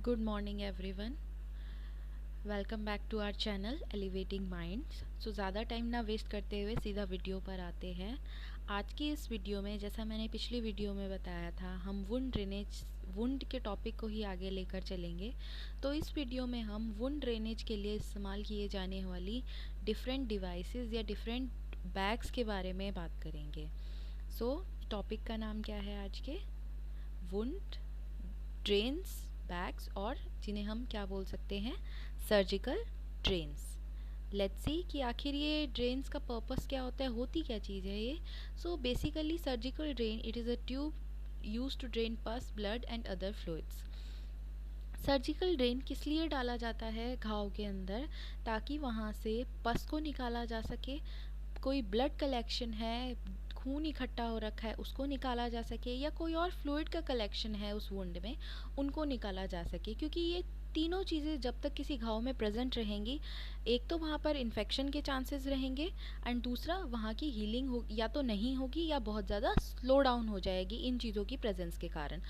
Good morning everyone. Welcome back to our channel elevating minds. ज़्यादा time ना waste करते हुए सीधा वीडियो पर आते हैं। आज की इस वीडियो में, जैसा मैंने पिछली वीडियो में बताया था, हम वुंड के टॉपिक को ही आगे लेकर चलेंगे। तो इस वीडियो में हम वुंड ड्रेनेज के लिए इस्तेमाल किए जाने वाली डिफरेंट डिवाइसेस या डिफरेंट बैग्स के बारे में बात करेंगे। टॉपिक का नाम क्या है आज के? वुंड ड्रेन्स, बैग्स, और जिन्हें हम क्या बोल सकते हैं, सर्जिकल ड्रेन्स। लेट्स सी कि आखिर ये ड्रेन्स का पर्पस क्या होता है, होती क्या चीज़ है ये। Basically surgical drain, it is a tube use to drain pus, blood and other fluids. Surgical drain किस लिए डाला जाता है घाव के अंदर? ताकि वहाँ से पस को निकाला जा सके, कोई ब्लड कलेक्शन है, खून इकट्ठा हो रखा है, उसको निकाला जा सके, या कोई और फ्लूइड का कलेक्शन है उस वुंड में, उनको निकाला जा सके। क्योंकि ये तीनों चीज़ें जब तक किसी घाव में प्रेजेंट रहेंगी, एक तो वहाँ पर इन्फेक्शन के चांसेस रहेंगे, एंड दूसरा वहाँ की हीलिंग हो या तो नहीं होगी या बहुत ज़्यादा स्लो डाउन हो जाएगी इन चीज़ों की प्रेजेंस के कारण।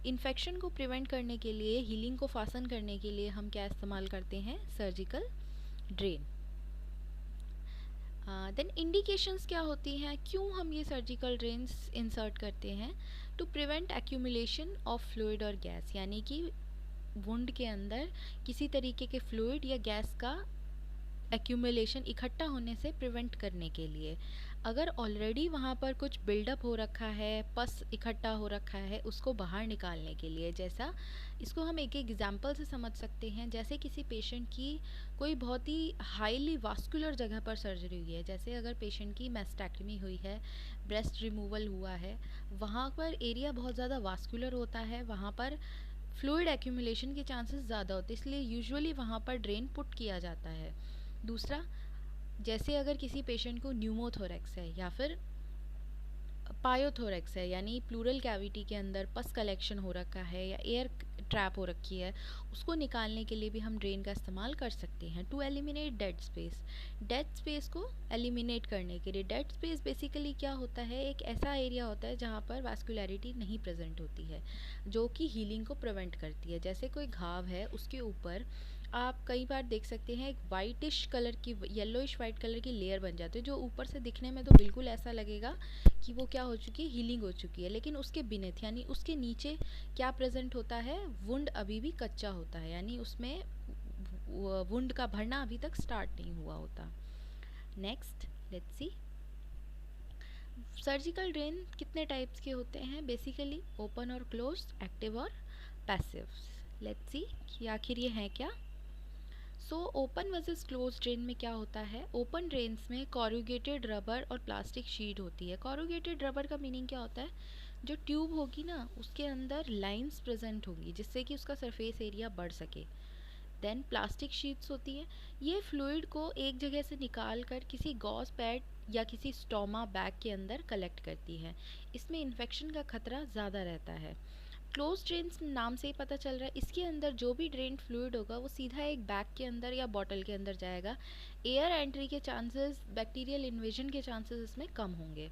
इन्फेक्शन को प्रिवेंट करने के लिए, हीलिंग को फासन करने के लिए हम क्या इस्तेमाल करते हैं? Surgical drain. देन इंडिकेशंस क्या होती हैं, क्यों हम ये सर्जिकल ड्रेन्स इंसर्ट करते हैं? To prevent accumulation of fluid और गैस, यानी कि वुंड के अंदर किसी तरीके के फ्लूइड या गैस का एक्यूमुलेशन, इकट्ठा होने से प्रिवेंट करने के लिए। अगर ऑलरेडी वहाँ पर कुछ बिल्डअप हो रखा है, पस इकट्ठा हो रखा है, उसको बाहर निकालने के लिए। जैसा इसको हम एक एग्जांपल से समझ सकते हैं, जैसे किसी पेशेंट की कोई बहुत ही हाईली वास्कुलर जगह पर सर्जरी हुई है, जैसे अगर पेशेंट की मैस्टेक्टमी हुई है, ब्रेस्ट रिमूवल हुआ है, वहाँ पर एरिया बहुत ज़्यादा वास्कुलर होता है, वहाँ पर फ्लूइड एक्यूमुलेशन के चांसेस ज़्यादा होते हैं, इसलिए यूजुअली वहाँ पर ड्रेन पुट किया जाता है। दूसरा, जैसे अगर किसी पेशेंट को न्यूमोथोरेक्स है या फिर पायोथोरेक्स है, यानी प्लूरल कैविटी के अंदर पस कलेक्शन हो रखा है या एयर ट्रैप हो रखी है, उसको निकालने के लिए भी हम ड्रेन का इस्तेमाल कर सकते हैं। To eliminate dead space, dead space को एलिमिनेट करने के लिए। डेड स्पेस बेसिकली क्या होता है, एक ऐसा एरिया होता है जहाँ पर वास्कुलैरिटी नहीं प्रेजेंट होती है, जो कि हीलिंग को प्रिवेंट करती है। जैसे कोई घाव है, उसके ऊपर आप कई बार देख सकते हैं एक वाइटिश कलर की, येलोइश वाइट कलर की लेयर बन जाती है, जो ऊपर से दिखने में तो बिल्कुल ऐसा लगेगा कि वो क्या हो चुकी है, हीलिंग हो चुकी है, लेकिन उसके बिनेथ यानी उसके नीचे क्या प्रेजेंट होता है? वुंड अभी भी कच्चा होता है, यानी उसमें वुंड का भरना अभी तक स्टार्ट नहीं हुआ होता। Next, let's see, surgical drain कितने टाइप्स के होते हैं? बेसिकली ओपन और क्लोज, एक्टिव और पैसिव। लेट्स सी कि आखिर ये हैं क्या। ओपन वर्सेस क्लोज ड्रेन में क्या होता है? ओपन ड्रेन्स में कॉरुगेटेड रबर और प्लास्टिक शीट होती है। कॉरुगेटेड रबर का मीनिंग क्या होता है? जो ट्यूब होगी ना, उसके अंदर लाइंस प्रेजेंट होंगी, जिससे कि उसका सरफेस एरिया बढ़ सके। देन प्लास्टिक शीट्स होती हैं, ये फ्लूइड को एक जगह से निकाल कर किसी गॉज पैड या किसी स्टोमा बैग के अंदर कलेक्ट करती है। इसमें इन्फेक्शन का खतरा ज़्यादा रहता है। क्लोज ड्रेन्स नाम से ही पता चल रहा है, इसके अंदर जो भी ड्रेन फ्लूइड होगा वो सीधा एक बैग के अंदर या बॉटल के अंदर जाएगा। एयर एंट्री के चांसेस, बैक्टीरियल इन्वेजन के चांसेस इसमें कम होंगे।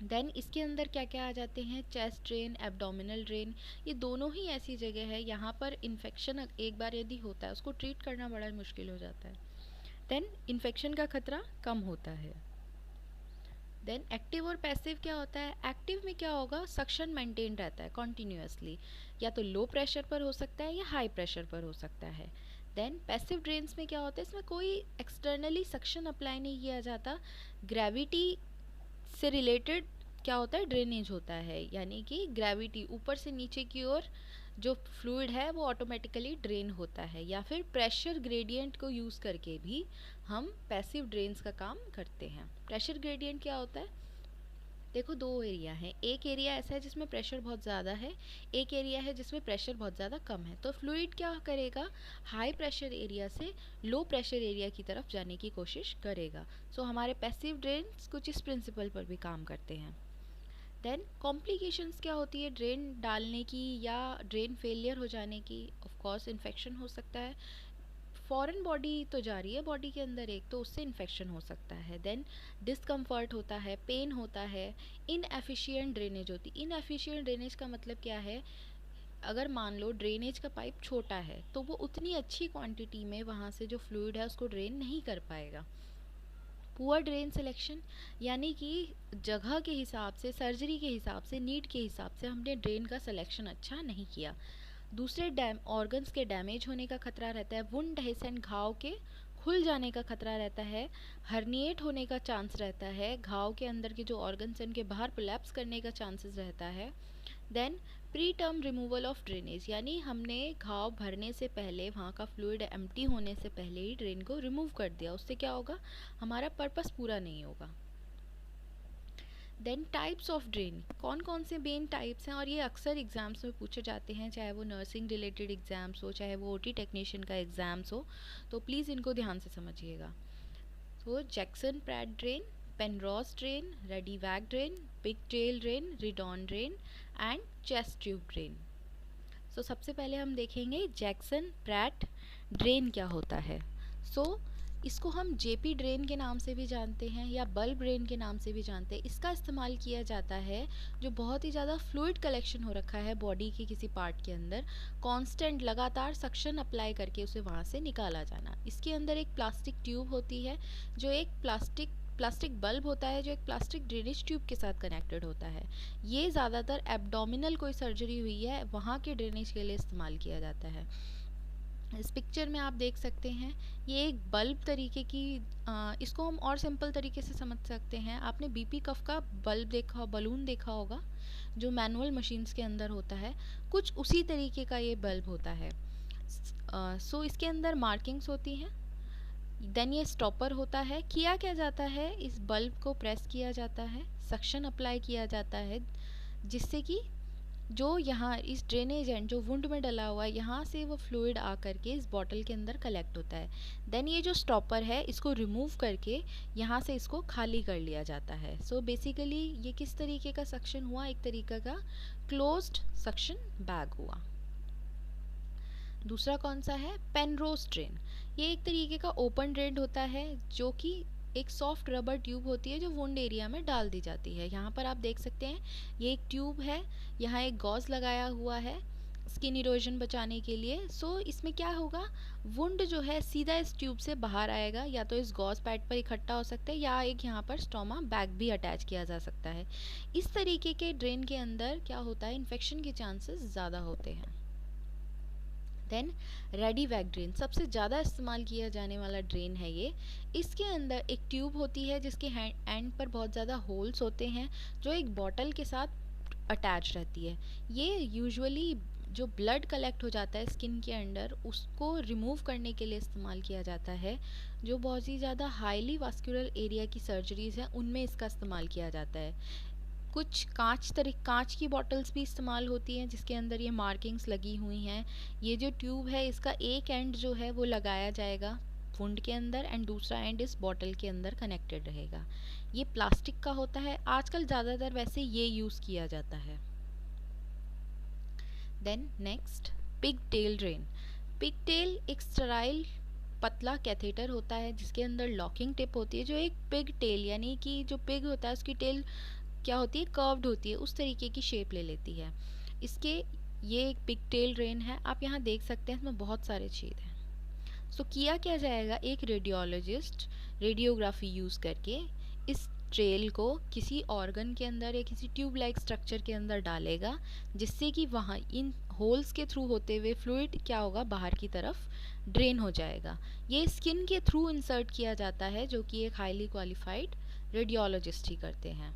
देन इसके अंदर क्या क्या आ जाते हैं? Chest drain, abdominal drain. ये दोनों ही ऐसी जगह है, यहाँ पर इन्फेक्शन एक बार यदि होता है, उसको ट्रीट करना बड़ा मुश्किल हो जाता है। देन इन्फेक्शन का खतरा कम होता है। देन एक्टिव और पैसिव क्या होता है? एक्टिव में क्या होगा? सक्शन मेंटेन रहता है कॉन्टीन्यूसली, या तो लो प्रेशर पर हो सकता है या हाई प्रेशर पर हो सकता है। देन पैसिव ड्रेन्स में क्या होता है? इसमें कोई एक्सटर्नली सक्शन अप्लाई नहीं किया जाता, ग्रेविटी से रिलेटेड क्या होता है? ड्रेनेज होता है, यानी कि ग्रेविटी ऊपर से नीचे की ओर जो फ्लूइड है वो ऑटोमेटिकली ड्रेन होता है, या फिर प्रेशर ग्रेडियंट को यूज़ करके भी हम पैसिव ड्रेन्स का काम करते हैं। प्रेशर ग्रेडियंट क्या होता है? देखो, दो एरिया है, एक एरिया ऐसा है जिसमें प्रेशर बहुत ज़्यादा है, एक एरिया है जिसमें प्रेशर बहुत ज़्यादा कम है। तो फ्लूइड क्या करेगा? हाई प्रेशर एरिया से लो प्रेशर एरिया की तरफ जाने की कोशिश करेगा। हमारे पैसिव ड्रेन्स कुछ इस प्रिंसिपल पर भी काम करते हैं। देन कॉम्प्लिकेशंस क्या होती है ड्रेन डालने की या ड्रेन फेलियर हो जाने की? ऑफ कोर्स इन्फेक्शन हो सकता है, फॉरेन बॉडी तो जा रही है बॉडी के अंदर एक, तो उससे इन्फेक्शन हो सकता है। देन डिस्कम्फर्ट होता है, पेन होता है, इनएफिशिएंट ड्रेनेज होती है। इनएफिशिएंट ड्रेनेज का मतलब क्या है? अगर मान लो ड्रेनेज का पाइप छोटा है तो वो उतनी अच्छी क्वांटिटी में वहाँ से जो फ्लूइड है उसको ड्रेन नहीं कर पाएगा। पुअर ड्रेन सिलेक्शन यानी कि जगह के हिसाब से, सर्जरी के हिसाब से, नीड के हिसाब से हमने ड्रेन का सिलेक्शन अच्छा नहीं किया। दूसरे ऑर्गन्स के डैमेज होने का खतरा रहता है, वुंड हेसेंट घाव के खुल जाने का खतरा रहता है, हर्निएट होने का चांस रहता है, घाव के अंदर के जो ऑर्गन्स हैं उनके बाहर कोलैप्स करने का चांसेस रहता है। Then preterm removal of drainage यानी हमने घाव भरने से पहले, वहाँ का फ्लूइड एम्प्टी होने से पहले ही ड्रेन को रिमूव कर दिया, उससे क्या होगा, हमारा पर्पस पूरा नहीं होगा। देन टाइप्स ऑफ ड्रेन, कौन कौन से मेन टाइप्स हैं, और ये अक्सर एग्ज़ाम्स में पूछे जाते हैं, चाहे वो नर्सिंग रिलेटेड एग्ज़ाम्स हो, चाहे वो ओटी टेक्नीशियन का एग्ज़ाम्स हो, तो प्लीज़ इनको ध्यान से समझिएगा। तो Jackson Pratt drain, Penrose drain, Redivac drain, pigtail drain, Redon drain and chest tube drain. So सबसे पहले हम देखेंगे जैक्सन प्रैट ड्रेन क्या होता है। सो इसको हम जेपी ड्रेन के नाम से भी जानते हैं या बल्ब ड्रेन के नाम से भी जानते हैं। इसका इस्तेमाल किया जाता है जो बहुत ही ज़्यादा फ्लूइड कलेक्शन हो रखा है बॉडी के किसी पार्ट के अंदर, कांस्टेंट लगातार सक्शन अप्लाई करके उसे वहाँ से निकाला जाना। इसके अंदर एक प्लास्टिक ट्यूब होती है जो एक प्लास्टिक बल्ब होता है जो एक प्लास्टिक ड्रेनेज ट्यूब के साथ कनेक्टेड होता है। ये ज़्यादातर एब्डोमिनल कोई सर्जरी हुई है वहाँ के ड्रेनेज के लिए इस्तेमाल किया जाता है। इस पिक्चर में आप देख सकते हैं ये एक बल्ब तरीके की, इसको हम और सिंपल तरीके से समझ सकते हैं। आपने बीपी कफ का बल्ब देखा, बलून देखा होगा जो मैनुअल मशीन्स के अंदर होता है, कुछ उसी तरीके का ये बल्ब होता है। सो इसके अंदर मार्किंग्स होती हैं। देन ये स्टॉपर होता है। किया क्या जाता है, इस बल्ब को प्रेस किया जाता है, सक्शन अप्लाई किया जाता है, जिससे कि जो यहाँ इस ड्रेनेज एंड जो वुंड में डला हुआ है यहाँ से वो फ्लूइड आ करके इस बॉटल के अंदर कलेक्ट होता है। देन ये जो स्टॉपर है इसको रिमूव करके यहाँ से इसको खाली कर लिया जाता है। सो बेसिकली ये किस तरीके का सक्शन हुआ, एक तरीके का क्लोज्ड सक्शन बैग हुआ। दूसरा कौन सा है, पेनरोज ड्रेन। ये एक तरीके का ओपन ड्रेन होता है जो कि एक सॉफ्ट रबर ट्यूब होती है जो वुंड एरिया में डाल दी जाती है। यहाँ पर आप देख सकते हैं ये एक ट्यूब है, यहाँ एक गॉज लगाया हुआ है स्किन इरोजन बचाने के लिए। सो इसमें क्या होगा, वुंड जो है सीधा इस ट्यूब से बाहर आएगा, या तो इस गॉज पैड पर इकट्ठा हो सकता है या एक यहाँ पर स्टोमा बैग भी अटैच किया जा सकता है। इस तरीके के ड्रेन के अंदर क्या होता है, इन्फेक्शन के चांसेस ज़्यादा होते हैं। देन रेडीवैग ड्रेन सबसे ज़्यादा इस्तेमाल किया जाने वाला ड्रेन है ये। इसके अंदर एक ट्यूब होती है जिसके एंड पर बहुत ज़्यादा होल्स होते हैं जो एक बॉटल के साथ अटैच रहती है। ये यूजुअली जो ब्लड कलेक्ट हो जाता है स्किन के अंदर उसको रिमूव करने के लिए इस्तेमाल किया जाता है। जो बहुत ही ज़्यादा हाईली वास्कुलर एरिया की सर्जरीज़ हैं उनमें इसका इस्तेमाल किया जाता है। कुछ कांच की बॉटल्स भी इस्तेमाल होती हैं जिसके अंदर ये मार्किंग्स लगी हुई हैं। ये जो ट्यूब है इसका एक एंड जो है वो लगाया जाएगा वुंड के अंदर एंड दूसरा एंड इस बॉटल के अंदर कनेक्टेड रहेगा। ये प्लास्टिक का होता है, आजकल ज़्यादातर वैसे ये यूज़ किया जाता है। Then next pigtail drain. Pigtail एक स्टेराइल पतला कैथेटर होता है जिसके अंदर लॉकिंग टिप होती है जो एक पिग टेल यानी कि जो पिग होता है उसकी टेल क्या होती है, कर्व्ड होती है, उस तरीके की शेप ले लेती है। इसके ये एक पिग टेल ड्रेन है, आप यहाँ देख सकते हैं इसमें बहुत सारे छेद हैं। सो किया क्या जाएगा, एक रेडियोलॉजिस्ट रेडियोग्राफी यूज़ करके इस ट्रेल को किसी ऑर्गन के अंदर या किसी ट्यूब लाइक स्ट्रक्चर के अंदर डालेगा जिससे कि वहाँ इन होल्स के थ्रू होते हुए फ्लूइड क्या होगा, बाहर की तरफ ड्रेन हो जाएगा। ये स्किन के थ्रू इंसर्ट किया जाता है जो कि एक हाईली क्वालिफाइड रेडियोलॉजिस्ट ही करते हैं।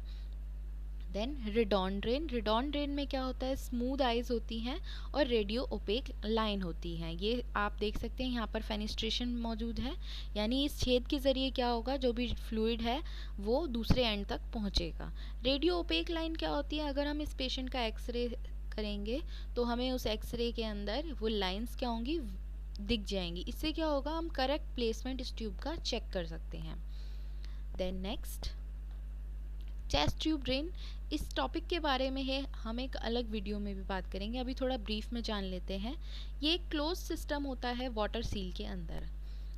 देन रिडॉन ड्रेन में क्या होता है, स्मूथ आइज होती हैं और रेडियो ओपेक लाइन होती हैं। ये आप देख सकते हैं यहाँ पर फेनिस्ट्रेशन मौजूद है, यानी इस छेद के ज़रिए क्या होगा, जो भी फ्लूइड है वो दूसरे एंड तक पहुँचेगा। रेडियो ओपेक लाइन क्या होती है, अगर हम इस पेशेंट का एक्सरे करेंगे तो हमें उस एक्सरे के अंदर वो लाइंस क्या होंगी, दिख जाएंगी। इससे क्या होगा, हम करेक्ट प्लेसमेंट इस ट्यूब का चेक कर सकते हैं। Then next chest tube drain. इस टॉपिक के बारे में है हम एक अलग वीडियो में भी बात करेंगे, अभी थोड़ा ब्रीफ में जान लेते हैं। ये एक क्लोज सिस्टम होता है वाटर सील के अंदर,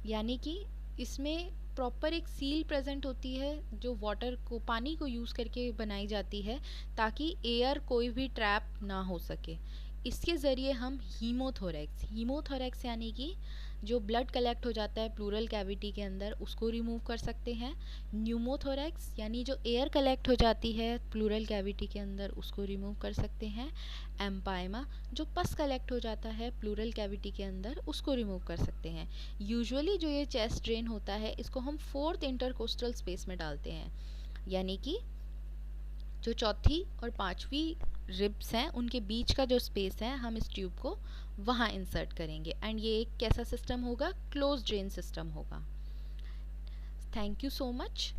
यानी कि इसमें प्रॉपर एक सील प्रेजेंट होती है जो वाटर को, पानी को यूज़ करके बनाई जाती है ताकि एयर कोई भी ट्रैप ना हो सके। इसके ज़रिए हम हीमोथोरैक्स यानी कि जो ब्लड कलेक्ट हो जाता है प्लूरल कैविटी के अंदर उसको रिमूव कर सकते हैं। न्यूमोथोरैक्स यानी जो एयर कलेक्ट हो जाती है प्लूरल कैविटी के अंदर उसको रिमूव कर सकते हैं। एम्पाइमा जो पस कलेक्ट हो जाता है प्लूरल कैविटी के अंदर उसको रिमूव कर सकते हैं। यूजुअली जो ये चेस्ट ड्रेन होता है इसको हम 4th इंटरकोस्टल स्पेस में डालते हैं, यानी कि जो चौथी और पांचवी रिब्स हैं उनके बीच का जो स्पेस है हम इस ट्यूब को वहाँ इंसर्ट करेंगे। एंड ये एक कैसा सिस्टम होगा? क्लोज ड्रेन सिस्टम होगा। Thank you so much.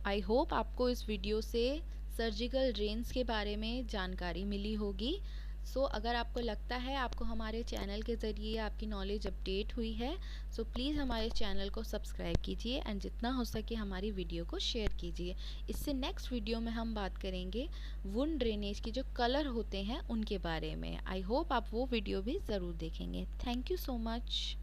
I hope आपको इस वीडियो से सर्जिकल ड्रेन्स के बारे में जानकारी मिली होगी। अगर आपको लगता है आपको हमारे चैनल के ज़रिए आपकी नॉलेज अपडेट हुई है, प्लीज़ हमारे चैनल को सब्सक्राइब कीजिए एंड जितना हो सके हमारी वीडियो को शेयर कीजिए। इससे नेक्स्ट वीडियो में हम बात करेंगे वुंड ड्रेनेज की जो कलर होते हैं उनके बारे में। आई होप आप वो वीडियो भी ज़रूर देखेंगे। Thank you so much.